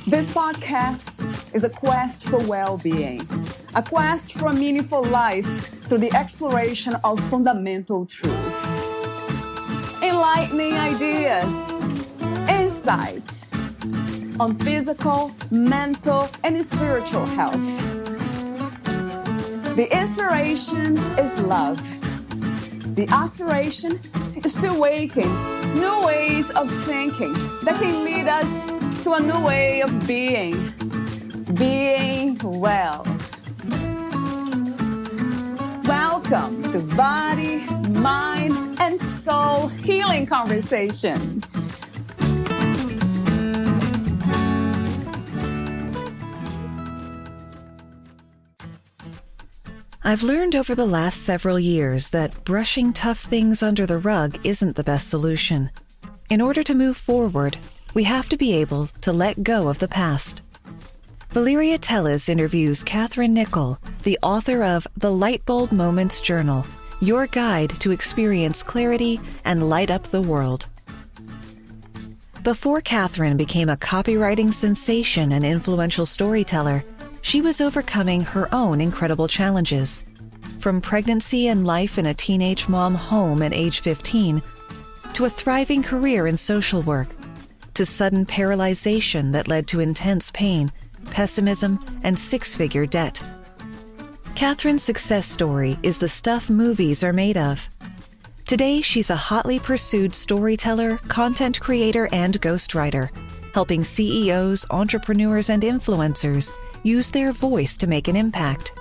This podcast is a quest for well-being, a quest for a meaningful life through the exploration of fundamental truth. Enlightening ideas, insights on physical, mental, and spiritual health. The inspiration is love. The aspiration is to awaken new ways of thinking that can lead us to a new way of being well. Welcome to Body, Mind, and Soul Healing Conversations. I've learned over the last several years that brushing tough things under the rug isn't the best solution. In order to move forward, we have to be able to let go of the past. Valeria Teles interviews Catherine Nikkel, the author of the Lightbulb Moments Journal, your guide to experience clarity and light up the world. Before Catherine became a copywriting sensation and influential storyteller, she was overcoming her own incredible challenges. From pregnancy and life in a teenage mom home at age 15, to a thriving career in social work, to sudden paralyzation that led to intense pain, pessimism, and six-figure debt. Catherine's success story is the stuff movies are made of. Today, she's a hotly pursued storyteller, content creator, and ghostwriter, helping CEOs, entrepreneurs, and influencers use their voice to make an impact.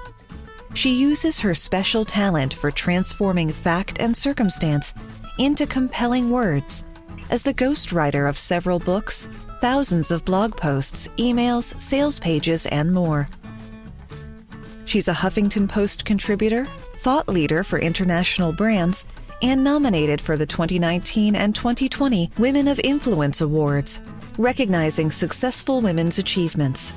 She uses her special talent for transforming fact and circumstance into compelling words as the ghostwriter of several books, thousands of blog posts, emails, sales pages, and more. She's a Huffington Post Contributor, thought leader for international brands, and nominated for the 2019 and 2020 Women of Influence Awards, recognizing successful women's achievements.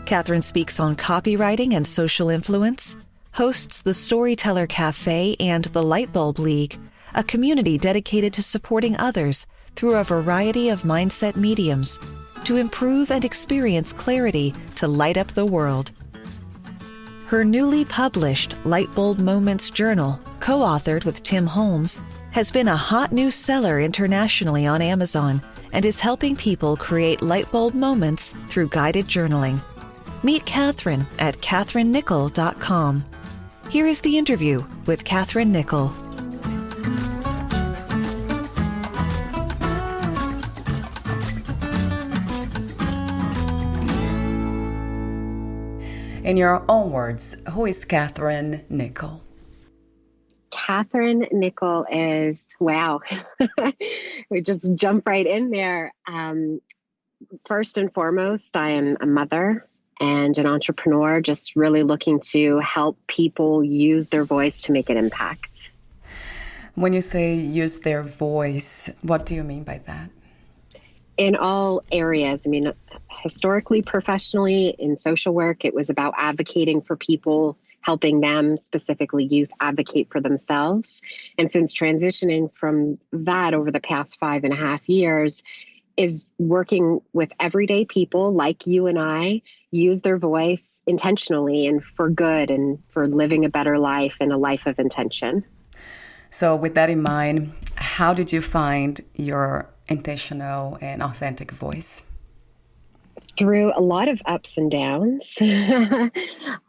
Catherine speaks on copywriting and social influence, hosts the Storyteller Cafe and the Lightbulb League, a community dedicated to supporting others through a variety of mindset mediums to improve and experience clarity to light up the world. Her newly published Lightbulb Moments Journal, co-authored with Tim Holmes, has been a hot new seller internationally on Amazon and is helping people create lightbulb moments through guided journaling. Meet Catherine at catherinenikkel.com. Here is the interview with Catherine Nikkel. In your own words, who is Catherine Nikkel? Catherine Nikkel is, wow, we just jump right in there. First and foremost, I am a mother and an entrepreneur, just really looking to help people use their voice to make an impact. When you say use their voice, what do you mean by that? In all areas. I mean, historically, professionally, in social work, it was about advocating for people, helping them, specifically youth, advocate for themselves. And since transitioning from that over the past 5.5 years, is working with everyday people like you and I, use their voice intentionally and for good and for living a better life and a life of intention. So with that in mind, how did you find your intentional and authentic voice? Through a lot of ups and downs.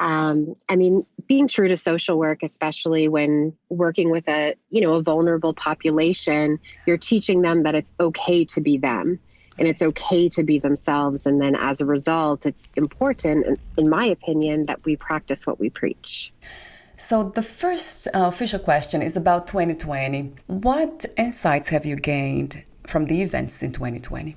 I mean, being true to social work, especially when working with a vulnerable population, you're teaching them that it's okay to be them and it's okay to be themselves. And then as a result, it's important, in my opinion, that we practice what we preach. So the first official question is about 2020. What insights have you gained from the events in 2020?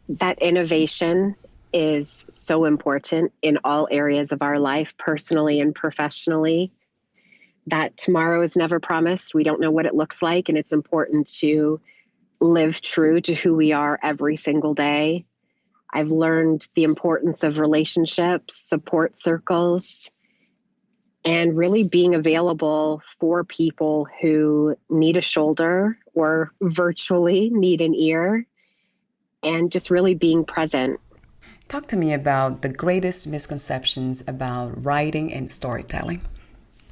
That innovation is so important in all areas of our life, personally and professionally. That tomorrow is never promised. We don't know what it looks like, and it's important to live true to who we are every single day. I've learned the importance of relationships, support circles, and really being available for people who need a shoulder or virtually need an ear, and just really being present. Talk to me about the greatest misconceptions about writing and storytelling.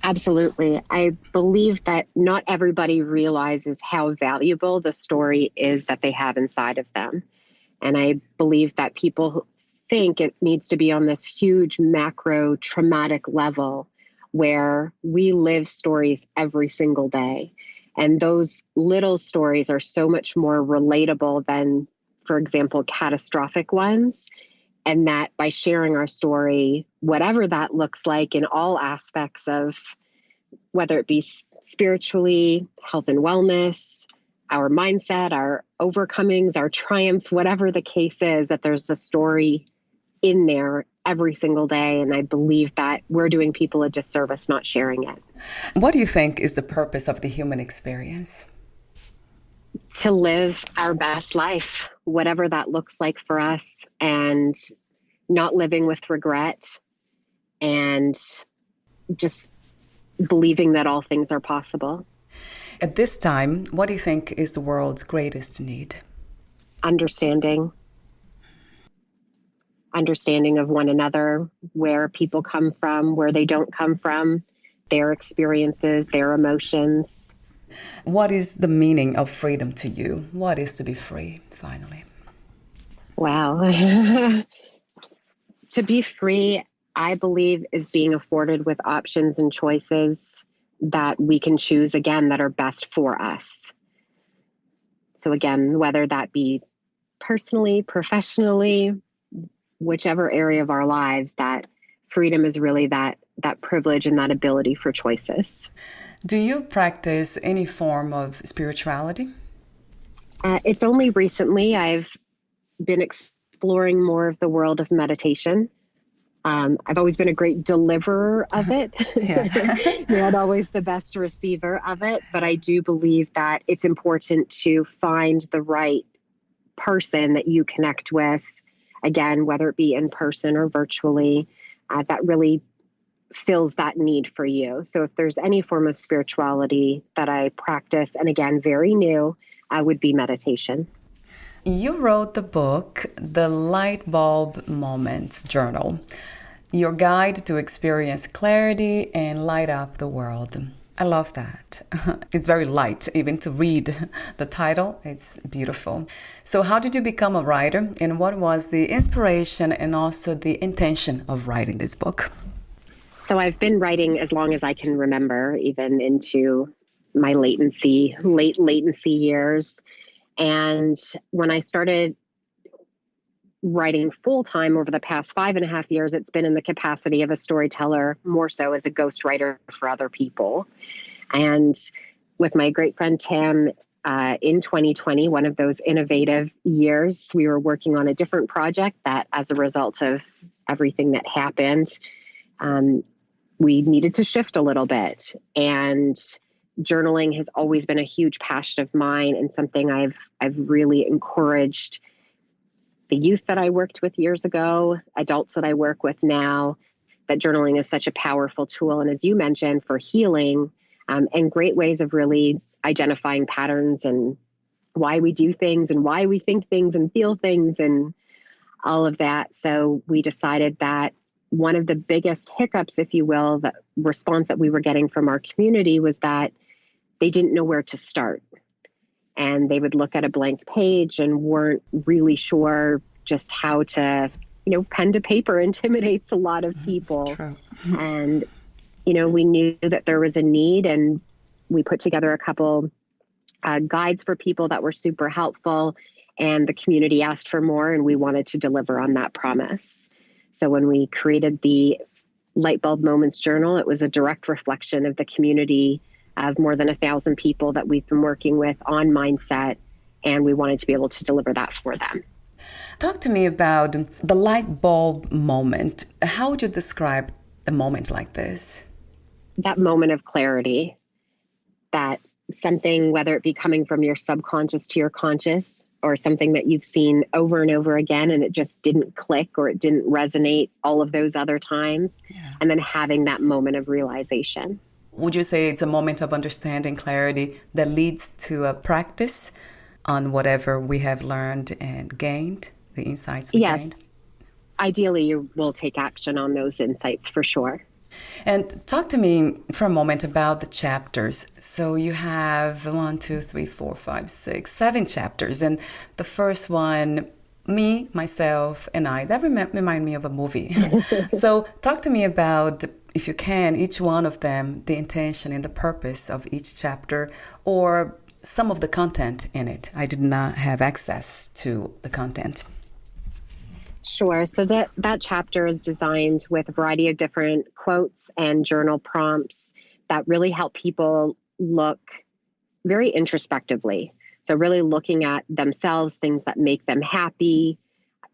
Absolutely. I believe that not everybody realizes how valuable the story is that they have inside of them. And I believe that people think it needs to be on this huge macro traumatic level where we live stories every single day. And those little stories are so much more relatable than, for example, catastrophic ones. And that by sharing our story, whatever that looks like in all aspects of whether it be spiritually, health and wellness, our mindset, our overcomings, our triumphs, whatever the case is, that there's a story in there every single day. And I believe that we're doing people a disservice not sharing it. What do you think is the purpose of the human experience? To live our best life, whatever that looks like for us, and not living with regret, and just believing that all things are possible. At this time, what do you think is the world's greatest need? Understanding of one another, where people come from, where they don't come from, their experiences, their emotions. What is the meaning of freedom to you? What is to be free, finally? Wow. To be free, I believe, is being afforded with options and choices that we can choose, again, that are best for us. So again, whether that be personally, professionally, whichever area of our lives, that freedom is really that privilege and that ability for choices. Do you practice any form of spirituality? It's only recently I've been exploring more of the world of meditation. I've always been a great deliverer of it, not always the best receiver of it, but I do believe that it's important to find the right person that you connect with, again, whether it be in person or virtually, that really fills that need for you. So if there's any form of spirituality that I practice, and again, very new, would be meditation. You wrote the book, The Lightbulb Moments Journal, your guide to experience clarity and light up the world. I love that. It's very light, even to read the title. It's beautiful. So how did you become a writer, and what was the inspiration and also the intention of writing this book? So I've been writing as long as I can remember, even into my late latency years. And when I started writing full-time over the past 5.5 years, it's been in the capacity of a storyteller, more so as a ghostwriter for other people. And with my great friend Tim, in 2020, one of those innovative years, we were working on a different project that, as a result of everything that happened, we needed to shift a little bit. And journaling has always been a huge passion of mine, and something I've really encouraged the youth that I worked with years ago, adults that I work with now, that journaling is such a powerful tool. And as you mentioned, for healing, and great ways of really identifying patterns and why we do things and why we think things and feel things and all of that. So we decided that one of the biggest hiccups, if you will, the response that we were getting from our community was that they didn't know where to start. And they would look at a blank page and weren't really sure just how to, pen to paper intimidates a lot of people. True. And, we knew that there was a need, and we put together a couple guides for people that were super helpful, and the community asked for more, and we wanted to deliver on that promise. So when we created the Lightbulb Moments Journal, it was a direct reflection of the community of more than 1,000 people that we've been working with on mindset, and we wanted to be able to deliver that for them. Talk to me about the light bulb moment. How would you describe a moment like this? That moment of clarity, that something, whether it be coming from your subconscious to your conscious, or something that you've seen over and over again and it just didn't click or it didn't resonate all of those other times, and then having that moment of realization. Would you say it's a moment of understanding, clarity that leads to a practice on whatever we have learned and gained, the insights we gained? ideally you will take action on those insights for sure. And talk to me for a moment about the chapters. So you have 1, 2, 3, 4, 5, 6, 7 chapters. And the first one, me, myself, and I, that remind me of a movie. So talk to me about, if you can, each one of them, the intention and the purpose of each chapter, or some of the content in it. I did not have access to the content. Sure. So that chapter is designed with a variety of different quotes and journal prompts that really help people look very introspectively. So really looking at themselves, things that make them happy,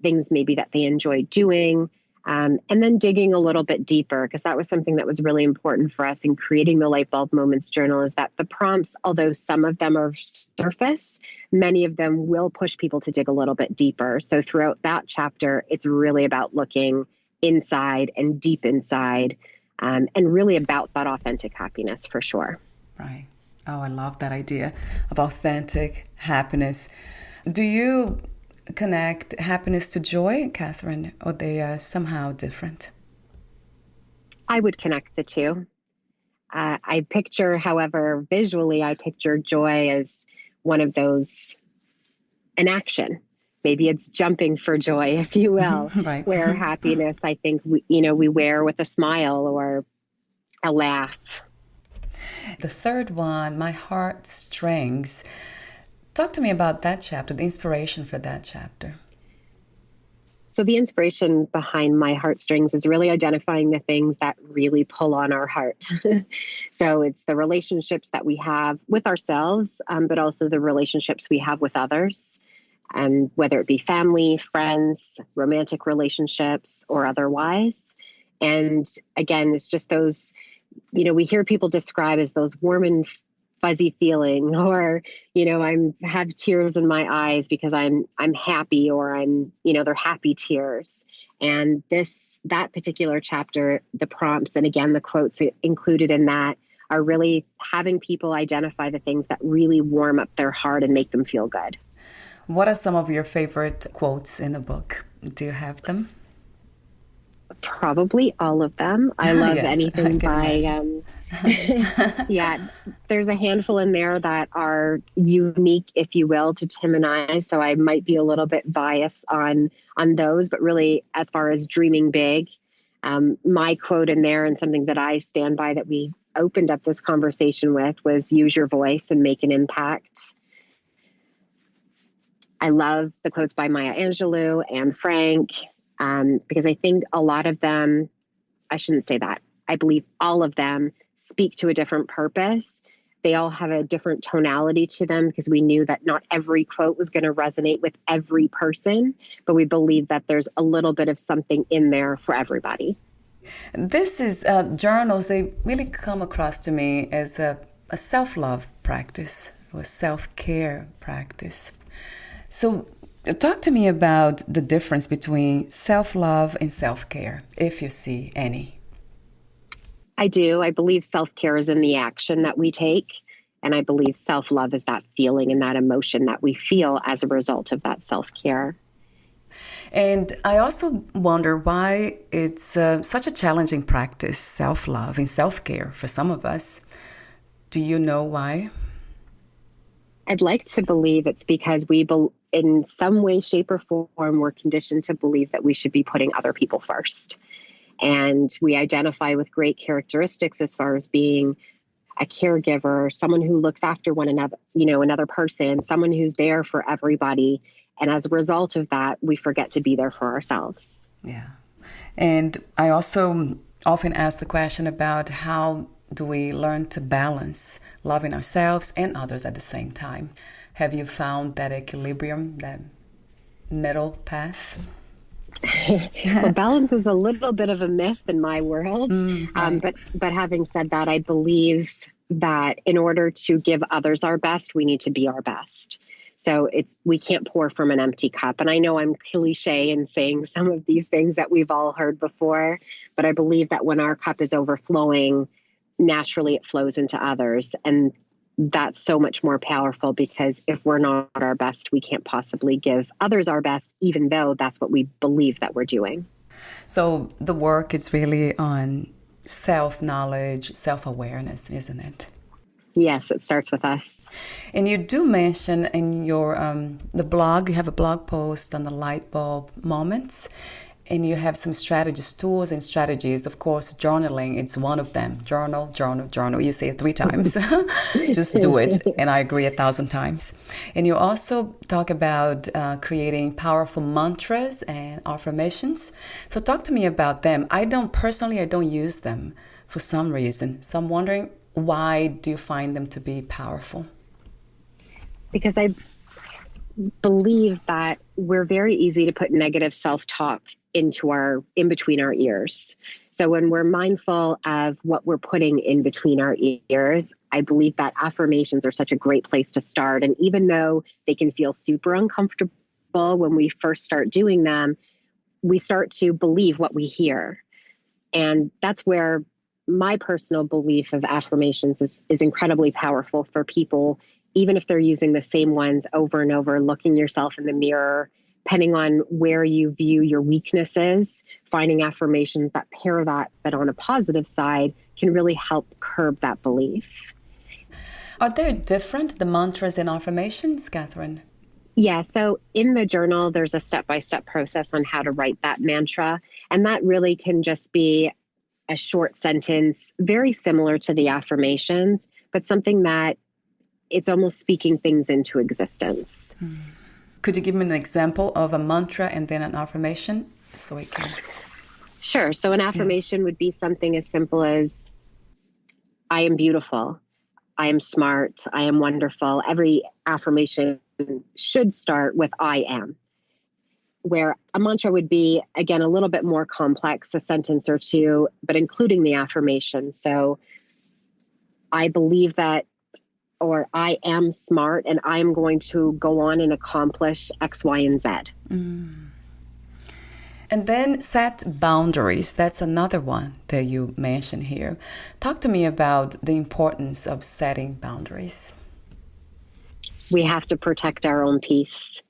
things maybe that they enjoy doing, and then digging a little bit deeper, because that was something that was really important for us in creating the Lightbulb Moments Journal, is that the prompts, although some of them are surface, many of them will push people to dig a little bit deeper. So throughout that chapter, it's really about looking inside and deep inside, and really about that authentic happiness for sure. Right. Oh, I love that idea of authentic happiness. Do you connect happiness to joy, Catherine, or they are somehow different? I would connect the two. I picture, however, visually, I picture joy as one of those, an action. Maybe it's jumping for joy, if you will, Right. Where happiness, I think, we wear with a smile or a laugh. The third one, My Heartstrings. Talk to me about that chapter, the inspiration for that chapter. So the inspiration behind My Heartstrings is really identifying the things that really pull on our heart. So it's the relationships that we have with ourselves, but also the relationships we have with others, whether it be family, friends, romantic relationships, or otherwise. And again, it's just those, we hear people describe as those warm and fuzzy feeling, or, I'm have tears in my eyes because I'm happy, or they're happy tears. And that particular chapter, the prompts, and again, the quotes included in that are really having people identify the things that really warm up their heart and make them feel good. What are some of your favorite quotes in the book? Do you have them? Probably all of them. I love Yes, anything by, yeah, there's a handful in there that are unique, if you will, to Tim and I. So I might be a little bit biased on those, but really, as far as dreaming big, my quote in there, and something that I stand by that we opened up this conversation with, was use your voice and make an impact. I love the quotes by Maya Angelou and Frank, because I think a lot of them, I shouldn't say that, I believe all of them speak to a different purpose. They all have a different tonality to them, because we knew that not every quote was going to resonate with every person, but we believe that there's a little bit of something in there for everybody. This is journals, they really come across to me as a self-love practice, or a self-care practice. So talk to me about the difference between self-love and self-care, if you see any. I do. I believe self-care is in the action that we take. And I believe self-love is that feeling and that emotion that we feel as a result of that self-care. And I also wonder why it's such a challenging practice, self-love and self-care for some of us. Do you know why? I'd like to believe it's because in some way, shape, or form, we're conditioned to believe that we should be putting other people first. And we identify with great characteristics as far as being a caregiver, someone who looks after one another, another person, someone who's there for everybody. And as a result of that, we forget to be there for ourselves. Yeah. And I also often ask the question about how do we learn to balance loving ourselves and others at the same time? Have you found that equilibrium, that middle path? Well, balance is a little bit of a myth in my world. Right. But having said that, I believe that in order to give others our best, we need to be our best. So we can't pour from an empty cup. And I know I'm cliche in saying some of these things that we've all heard before, but I believe that when our cup is overflowing, naturally it flows into others. And that's so much more powerful, because if we're not our best, we can't possibly give others our best, even though that's what we believe that we're doing. So the work is really on self-knowledge, self-awareness, isn't it? Yes, it starts with us. And you do mention in your the blog, you have a blog post on the Lightbulb Moments, and you have some strategies, tools and strategies. Of course, journaling, it's one of them. Journal, journal, journal. You say it 3 times. Just do it. And I agree 1,000 times. And you also talk about creating powerful mantras and affirmations. So talk to me about them. I don't use them for some reason. So I'm wondering, why do you find them to be powerful? Because I believe that we're very easy to put negative self-talk in between our ears. So when we're mindful of what we're putting in between our ears, I believe that affirmations are such a great place to start. And even though they can feel super uncomfortable when we first start doing them, we start to believe what we hear. And that's where my personal belief of affirmations is incredibly powerful for people, even if they're using the same ones over and over, looking yourself in the mirror, depending on where you view your weaknesses, finding affirmations that pair that, but on a positive side, can really help curb that belief. Are they different, the mantras and affirmations, Catherine? Yeah, so in the journal, there's a step-by-step process on how to write that mantra. And that really can just be a short sentence, very similar to the affirmations, but something that it's almost speaking things into existence. Could you give me an example of a mantra and then an affirmation so we can? Sure. So an affirmation would be something as simple as, I am beautiful, I am smart, I am wonderful. Every affirmation should start with I am. Where a mantra would be, again, a little bit more complex, a sentence or two, but including the affirmation. So I believe that, or I am smart and I'm going to go on and accomplish X, Y, and Z. And then set boundaries. That's another one that you mention here. Talk to me about the importance of setting boundaries. We have to protect our own peace.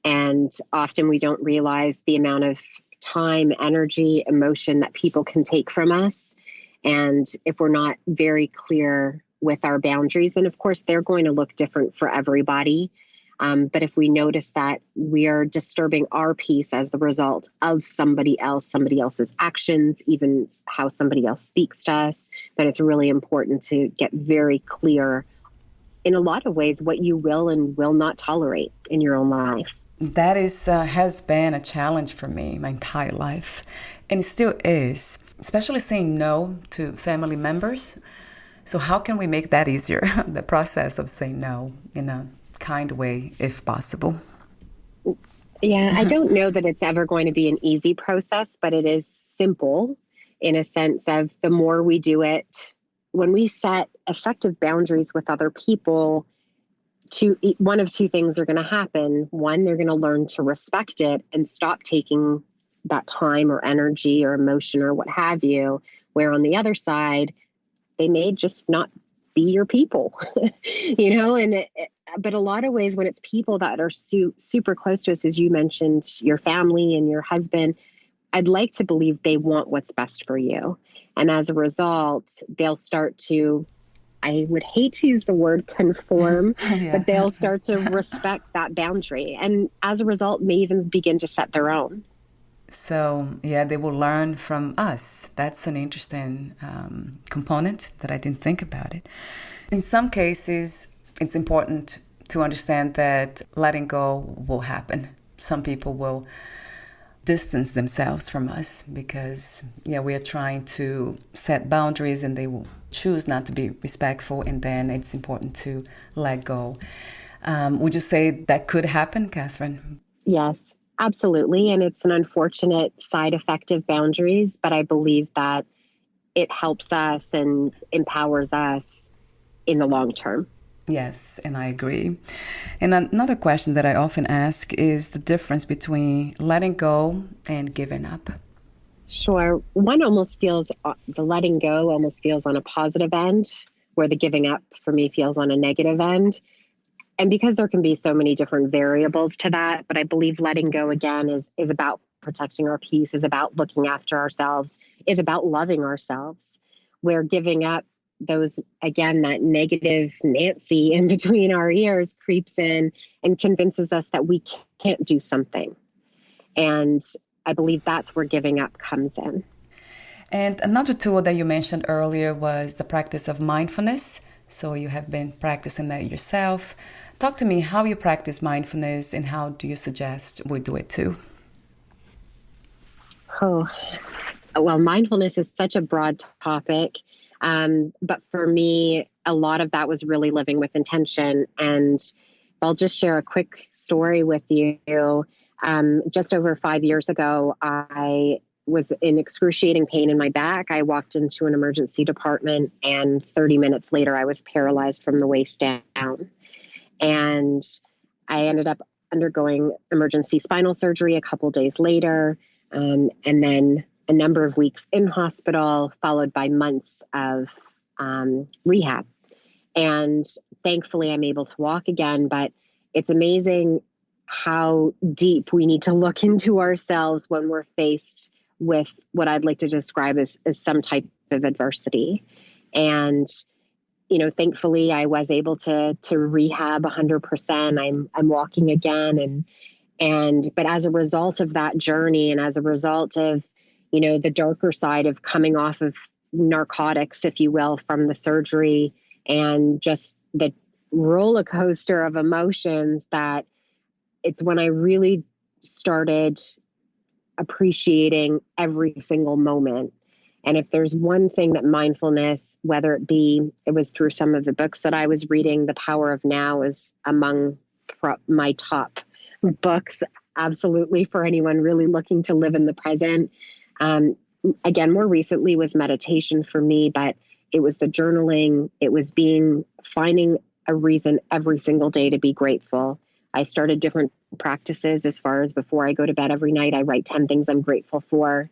And often we don't realize the amount of time, energy, emotion that people can take from us. And if we're not very clear with our boundaries, and of course, they're going to look different for everybody. But if we notice that we are disturbing our peace as the result of somebody else's actions, even how somebody else speaks to us, then it's really important to get very clear in a lot of ways what you will and will not tolerate in your own life. That has been a challenge for me my entire life, and it still is, especially saying no to family members. So how can we make that easier, the process of saying no in a kind way, if possible? Yeah, I don't know that it's ever going to be an easy process, but it is simple in a sense of the more we do it, when we set effective boundaries with other people, one of two things are going to happen. One, they're going to learn to respect it and stop taking that time or energy or emotion or what have you, where on the other side, they may just not be your people, but a lot of ways when it's people that are super close to us, as you mentioned, your family and your husband, I'd like to believe they want what's best for you. And as a result, they'll start to, I would hate to use the word conform, but they'll start to respect that boundary. And as a result, may even begin to set their own. So, they will learn from us. That's an interesting component that I didn't think about it. In some cases, it's important to understand that letting go will happen. Some people will distance themselves from us because, we are trying to set boundaries and they will choose not to be respectful, and then it's important to let go. Would you say that could happen, Catherine? Yes. Absolutely. And it's an unfortunate side effect of boundaries, but I believe that it helps us and empowers us in the long term. Yes, and I agree. And another question that I often ask is the difference between letting go and giving up. Sure. The letting go almost feels on a positive end, where the giving up for me feels on a negative end. And because there can be so many different variables to that, but I believe letting go again is about protecting our peace, is about looking after ourselves, is about loving ourselves. We're giving up those, again, that negative Nancy in between our ears creeps in and convinces us that we can't do something. And I believe that's where giving up comes in. And another tool that you mentioned earlier was the practice of mindfulness. So you have been practicing that yourself. Talk to me how you practice mindfulness and how do you suggest we do it too? Oh, well, mindfulness is such a broad topic. But for me, a lot of that was really living with intention. And I'll just share a quick story with you. Just over 5 years ago, I was in excruciating pain in my back. I walked into an emergency department, and 30 minutes later, I was paralyzed from the waist down. And I ended up undergoing emergency spinal surgery a couple days later, and then a number of weeks in hospital, followed by months of rehab. And thankfully, I'm able to walk again, but it's amazing how deep we need to look into ourselves when we're faced with what I'd like to describe as some type of adversity. And, thankfully I was able to rehab 100%. I'm walking again. But as a result of that journey, and as a result of, the darker side of coming off of narcotics, if you will, from the surgery, and just the roller coaster of emotions, that it's when I really started appreciating every single moment. And if there's one thing that mindfulness, whether it was through some of the books that I was reading, The Power of Now is among my top books, absolutely, for anyone really looking to live in the present. Again, more recently was meditation for me, but it was the journaling. It was finding a reason every single day to be grateful. I started different practices as far as before I go to bed every night, I write 10 things I'm grateful for,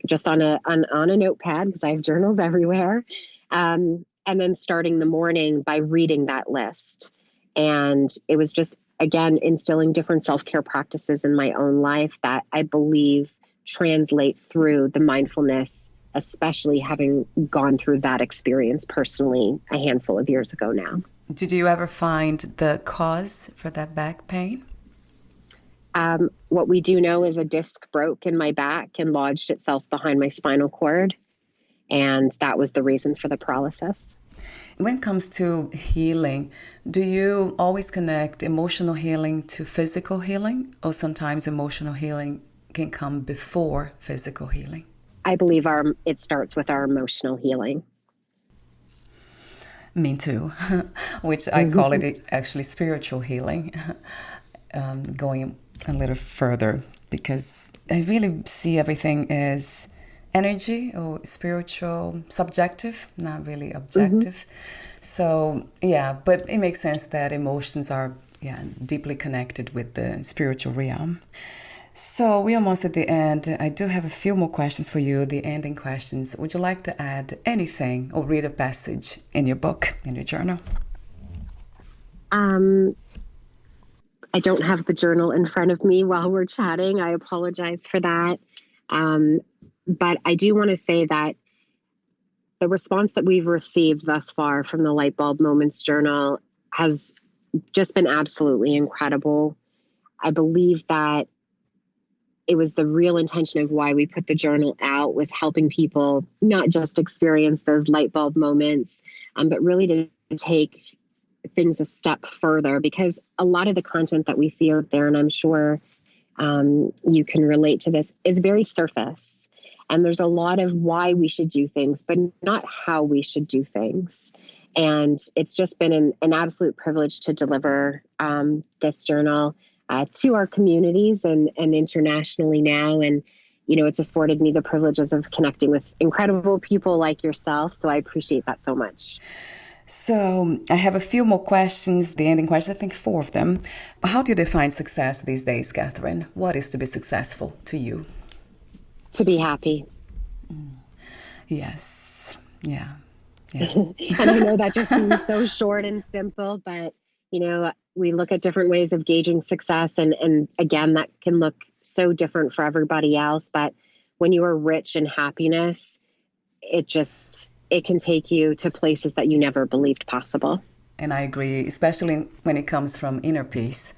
just on a notepad, because I have journals everywhere. And then starting the morning by reading that list. And it was just, again, instilling different self-care practices in my own life that I believe translate through the mindfulness, especially having gone through that experience personally a handful of years ago now. Did you ever find the cause for that back pain? What we do know is a disc broke in my back and lodged itself behind my spinal cord. And that was the reason for the paralysis. When it comes to healing, do you always connect emotional healing to physical healing? Or sometimes emotional healing can come before physical healing? I believe it starts with our emotional healing. Me too, which I call it actually spiritual healing, going a little further, because I really see everything as energy or spiritual, subjective, not really objective. So, yeah, but it makes sense that emotions are deeply connected with the spiritual realm. So we're almost at the end. I do have a few more questions for you, the ending questions. Would you like to add anything or read a passage in your book, in your journal? I don't have the journal in front of me while we're chatting. I apologize for that. But I do want to say that the response that we've received thus far from the Lightbulb Moments Journal has just been absolutely incredible. I believe that it was the real intention of why we put the journal out, was helping people not just experience those light bulb moments, but really to take things a step further, because a lot of the content that we see out there, and I'm sure you can relate to this, is very surface. And there's a lot of why we should do things, but not how we should do things. And it's just been an absolute privilege to deliver this journal to our communities and internationally now. And, it's afforded me the privileges of connecting with incredible people like yourself. So I appreciate that so much. So I have a few more questions, the ending questions, I think 4 of them. How do you define success these days, Catherine? What is to be successful to you? To be happy. Yes. Yeah. And I know that just seems so short and simple, but, we look at different ways of gauging success. And again, that can look so different for everybody else. But when you are rich in happiness, it can take you to places that you never believed possible. And I agree, especially when it comes from inner peace.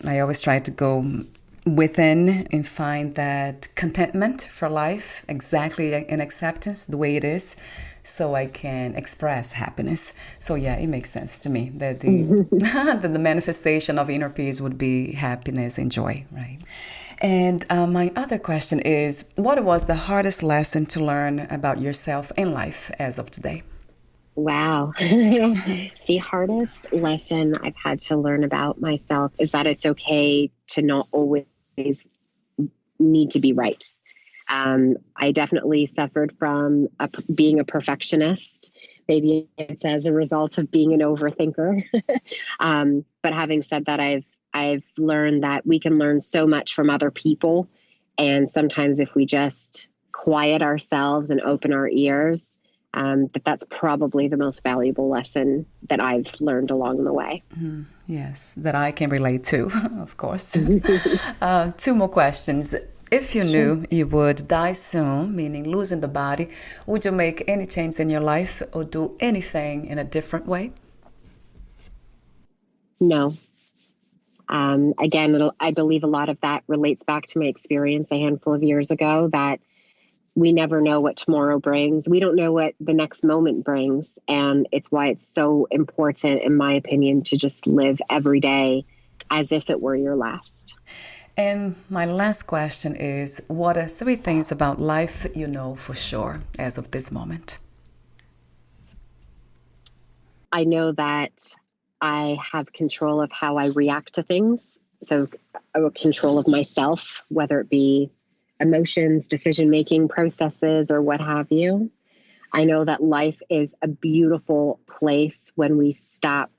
I always try to go within and find that contentment for life, exactly in acceptance the way it is, so I can express happiness. So yeah, it makes sense to me that that the manifestation of inner peace would be happiness and joy, right? And my other question is, what was the hardest lesson to learn about yourself in life as of today? Wow. The hardest lesson I've had to learn about myself is that it's okay to not always need to be right. I definitely suffered from being a perfectionist. Maybe it's as a result of being an overthinker. But having said that, I've learned that we can learn so much from other people. And sometimes if we just quiet ourselves and open our ears, that's probably the most valuable lesson that I've learned along the way. Yes, that I can relate to, of course. 2 more questions. If you knew you would die soon, meaning losing the body, would you make any change in your life or do anything in a different way? No. Again, I believe a lot of that relates back to my experience a handful of years ago, that we never know what tomorrow brings. We don't know what the next moment brings. And it's why it's so important, in my opinion, to just live every day as if it were your last. And my last question is, what are 3 things about life you know for sure as of this moment? I know that I have control of how I react to things. So control of myself, whether it be emotions, decision-making processes, or what have you. I know that life is a beautiful place when we stop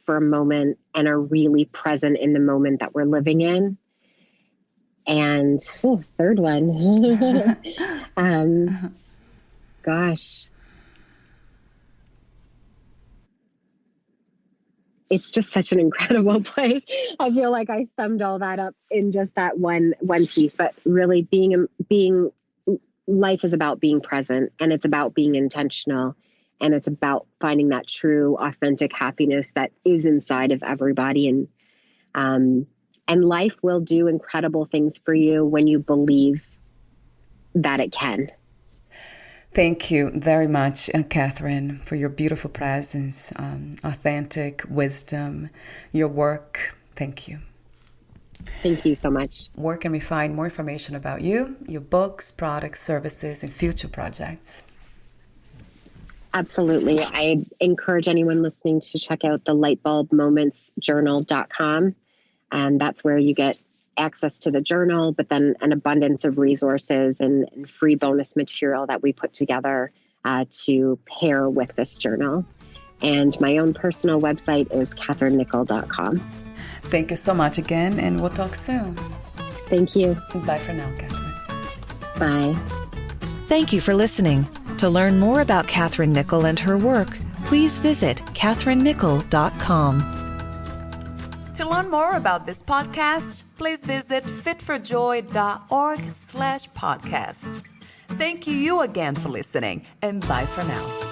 for a moment and are really present in the moment that we're living in. And third one, gosh, it's just such an incredible place. I feel like I summed all that up in just that one piece. But really, being life is about being present, and it's about being intentional, and it's about finding that true, authentic happiness that is inside of everybody. And life will do incredible things for you when you believe that it can. Thank you very much, Catherine, for your beautiful presence, authentic wisdom, your work. Thank you. Thank you so much. Where can we find more information about you, your books, products, services, and future projects? Absolutely. I encourage anyone listening to check out the Lightbulb Moments Journal.com. And that's where you get access to the journal, but then an abundance of resources and free bonus material that we put together to pair with this journal. And my own personal website is catherinenikkel.com. Thank you so much again, and we'll talk soon. Thank you. Bye for now, Catherine. Bye. Thank you for listening. To learn more about Catherine Nikkel and her work, please visit catherinenikkel.com. To learn more about this podcast, please visit fitforjoy.org/podcast. Thank you again for listening, and bye for now.